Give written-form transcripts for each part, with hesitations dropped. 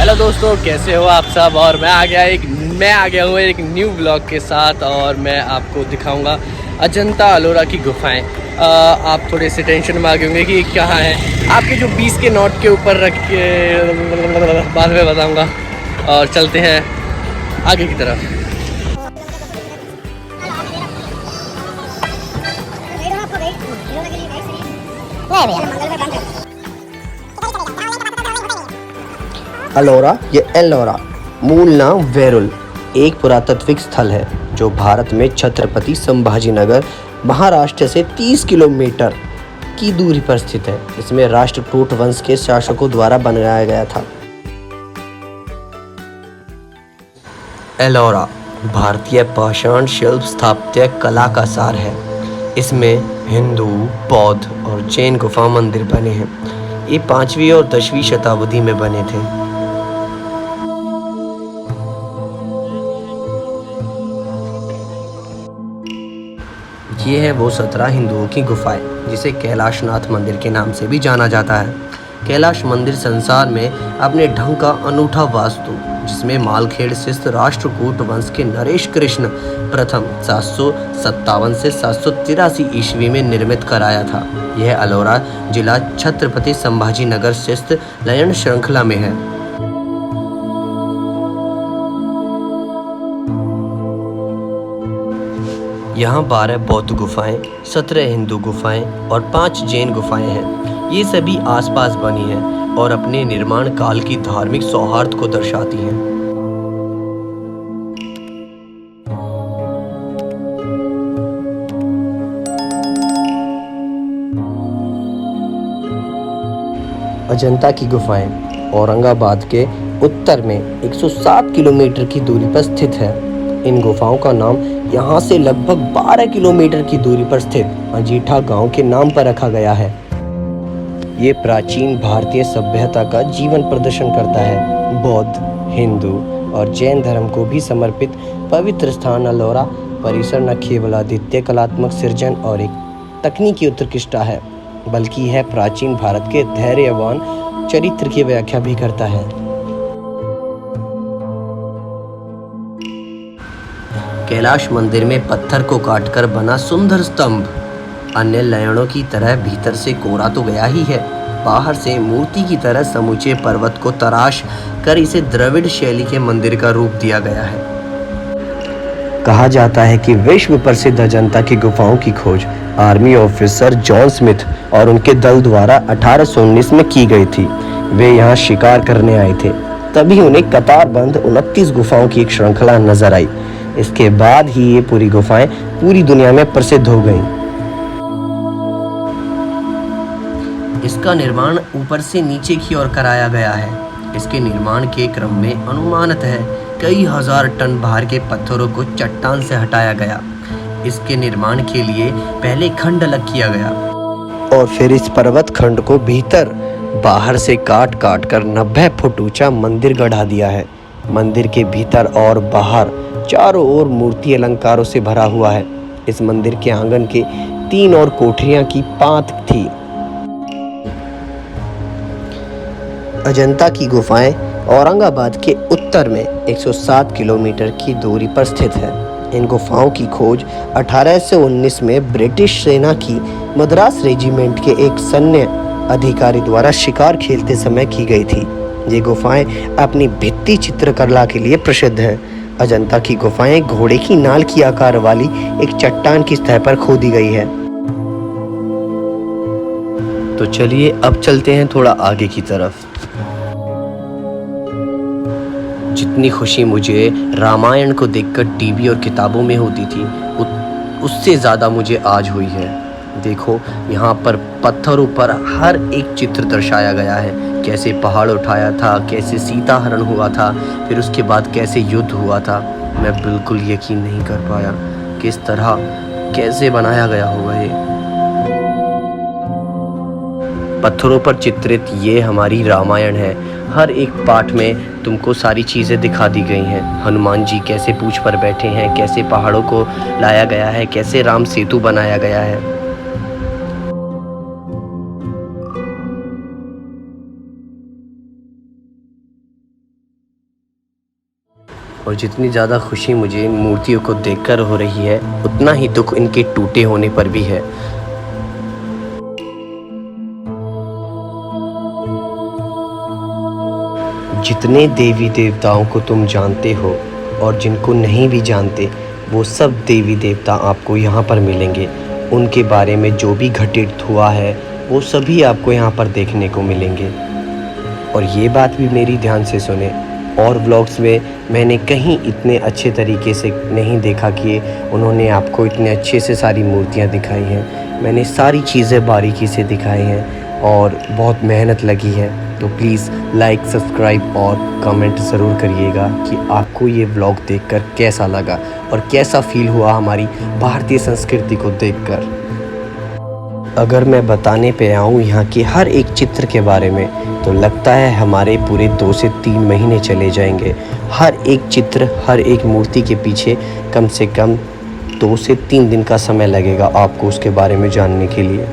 Hello दोस्तों, कैसे हो आप सब। और मैं आ गया हूँ एक न्यू ब्लॉग के साथ और मैं आपको दिखाऊंगा अजंता अलोरा की गुफाएं। आप थोड़े से टेंशन में आ गए होंगे कि ये कहाँ है। आपके जो 20 के नोट के ऊपर रख के बाद में बताऊंगा। और चलते हैं आगे की तरफ। अलोरा या एलोरा मूल नाम वेरुल एक पुरातात्विक स्थल है जो भारत में छत्रपति संभाजीनगर महाराष्ट्र से 30 किलोमीटर की दूरी पर स्थित है। इसमें राष्ट्रकूट वंश के शासकों द्वारा बनाया गया था। एलोरा भारतीय पाषाण शिल्प स्थापत्य कला का सार है। इसमें हिंदू, बौद्ध और जैन गुफा मंदिर बने हैं। ये 5वीं और 10वीं शताब्दी में बने थे। ये है वो 17 हिंदुओं की गुफाएं जिसे कैलाशनाथ मंदिर के नाम से भी जाना जाता है। कैलाश मंदिर संसार में अपने ढंग का अनूठा वास्तु, जिसमें मालखेड़ स्थित राष्ट्रकूट वंश के नरेश कृष्ण प्रथम 757 से 783 ईस्वी में निर्मित कराया था। यह अलोरा जिला छत्रपति संभाजीनगर स्थित लयन श्रृंखला में है। यहाँ 12 बौद्ध गुफाएं, 17 हिंदू गुफाएं और 5 जैन गुफाएं हैं। ये सभी आसपास बनी हैं और अपने निर्माण काल की धार्मिक सौहार्द को दर्शाती हैं। अजंता की गुफाएं औरंगाबाद के उत्तर में 107 किलोमीटर की दूरी पर स्थित है। इन गुफाओं का नाम यहाँ से लगभग 12 किलोमीटर की दूरी पर स्थित अजीठा गांव के नाम पर रखा गया है। ये प्राचीन भारतीय सभ्यता का जीवन प्रदर्शन करता है। बौद्ध, हिंदू और जैन धर्म को भी समर्पित पवित्र स्थान अलोरा परिसर न केवल अद्वितीय कलात्मक सृजन और एक तकनीकी उत्कृष्टता है, बल्कि यह प्राचीन भारत के धैर्यवान चरित्र की व्याख्या भी करता है। कैलाश मंदिर में पत्थर को काटकर बना सुंदर स्तंभ अन्य लयनों की तरह भीतर से कोरा तो गया ही है, बाहर से मूर्ति की तरह समूचे पर्वत को तराश कर इसे द्रविड़ शैली के मंदिर का रूप दिया गया है। कहा जाता है कि विश्व प्रसिद्ध अजंता की गुफाओं की खोज आर्मी ऑफिसर जॉन स्मिथ और उनके दल द्वारा 1819 में की गई थी। वे यहाँ शिकार करने आए थे, तभी उन्हें कतारबंद 29 गुफाओं की एक श्रृंखला नजर आई। इसके बाद ही ये पूरी गुफाएं पूरी दुनिया में प्रसिद्ध हो गईं। इसका निर्माण ऊपर से नीचे की ओर कराया गया है। इसके निर्माण के क्रम में अनुमानतः कई हजार टन भार के पत्थरों को चट्टान से हटाया गया। इसके निर्माण के लिए पहले खंड अलग किया गया और फिर इस पर्वत खंड को भीतर बाहर से काट काट कर 90 फुट ऊंचा मंदिर गढ़ा दिया है। मंदिर के भीतर और बाहर चारों ओर मूर्ति अलंकारों से भरा हुआ है। इस मंदिर के आंगन के 3 और कोठरियां की पात थी। अजंता की गुफाएं औरंगाबाद के उत्तर में 107 किलोमीटर की दूरी पर स्थित है। इन गुफाओं की खोज 1819 में ब्रिटिश सेना की मद्रास रेजिमेंट के एक सैन्य अधिकारी द्वारा शिकार खेलते समय की गई थी। ये गुफाएं अपनी भित्ति चित्रकला के लिए प्रसिद्ध हैं। अजंता की गुफाएं घोड़े की नाल की आकार वाली एक चट्टान की सतह पर खोदी गई है। तो चलिए अब चलते हैं थोड़ा आगे की तरफ। जितनी खुशी मुझे रामायण को देखकर टीवी और किताबों में होती थी, उससे ज़्यादा मुझे आज हुई है। देखो, यहाँ पर पत्थरों पर हर एक चित्र दर्शाया गया है। कैसे पहाड़ उठाया था, कैसे सीता हरण हुआ था, फिर उसके बाद कैसे युद्ध हुआ था। मैं बिल्कुल यकीन नहीं कर पाया किस तरह कैसे बनाया गया होगा ये। पत्थरों पर चित्रित ये हमारी रामायण है। हर एक पाठ में तुमको सारी चीज़ें दिखा दी गई हैं। हनुमान जी कैसे पूंछ पर बैठे हैं, कैसे पहाड़ों को लाया गया है, कैसे राम सेतु बनाया गया है। और जितनी ज़्यादा खुशी मुझे इन मूर्तियों को देखकर हो रही है, उतना ही दुख इनके टूटे होने पर भी है। जितने देवी देवताओं को तुम जानते हो और जिनको नहीं भी जानते, वो सब देवी देवता आपको यहाँ पर मिलेंगे। उनके बारे में जो भी घटित हुआ है वो सभी आपको यहाँ पर देखने को मिलेंगे। और ये बात भी मेरी ध्यान से सुने, और व्लॉग्स में मैंने कहीं इतने अच्छे तरीके से नहीं देखा कि उन्होंने आपको इतने अच्छे से सारी मूर्तियाँ दिखाई हैं। मैंने सारी चीज़ें बारीकी से दिखाई हैं और बहुत मेहनत लगी है। तो प्लीज़ लाइक, सब्सक्राइब और कमेंट ज़रूर करिएगा कि आपको ये व्लॉग देखकर कैसा लगा और कैसा फील हुआ हमारी भारतीय संस्कृति को देखकर। अगर मैं बताने पे आऊँ यहाँ के हर एक चित्र के बारे में तो लगता है हमारे पूरे 2 से 3 महीने चले जाएंगे। हर एक चित्र, हर एक मूर्ति के पीछे कम से कम 2 से 3 दिन का समय लगेगा आपको उसके बारे में जानने के लिए।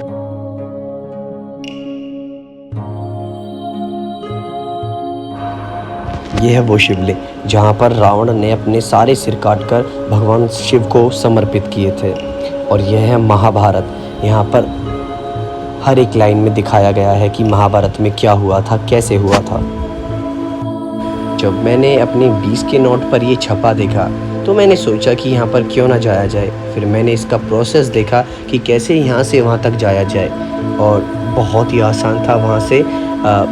यह है वो शिवलिंग जहाँ पर रावण ने अपने सारे सिर काटकर भगवान शिव को समर्पित किए थे। और यह है महाभारत। यहाँ पर हर एक लाइन में दिखाया गया है कि महाभारत में क्या हुआ था, कैसे हुआ था। जब मैंने अपने 20 के नोट पर ये छपा देखा तो मैंने सोचा कि यहाँ पर क्यों ना जाया जाए। फिर मैंने इसका प्रोसेस देखा कि कैसे यहाँ से वहाँ तक जाया जाए, और बहुत ही आसान था वहाँ से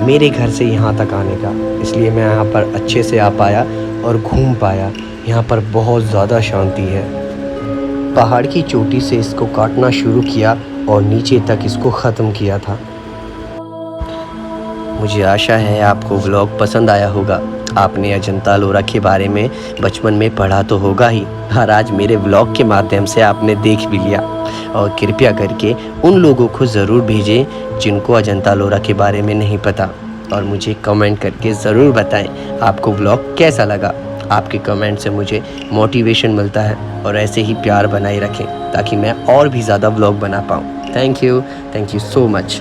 मेरे घर से यहाँ तक आने का। इसलिए मैं यहाँ पर अच्छे से आ पाया और घूम पाया। यहाँ पर बहुत ज़्यादा शांति है। पहाड़ की चोटी से इसको काटना शुरू किया और नीचे तक इसको ख़त्म किया था। मुझे आशा है आपको व्लॉग पसंद आया होगा। आपने अजंता एलोरा के बारे में बचपन में पढ़ा तो होगा ही, और आज मेरे व्लॉग के माध्यम से आपने देख भी लिया। और कृपया करके उन लोगों को ज़रूर भेजें जिनको अजंता एलोरा के बारे में नहीं पता, और मुझे कमेंट करके ज़रूर बताएं आपको व्लॉग कैसा लगा। आपके कमेंट से मुझे मोटिवेशन मिलता है, और ऐसे ही प्यार बनाए रखें ताकि मैं और भी ज़्यादा व्लॉग बना पाऊँ। Thank you so much.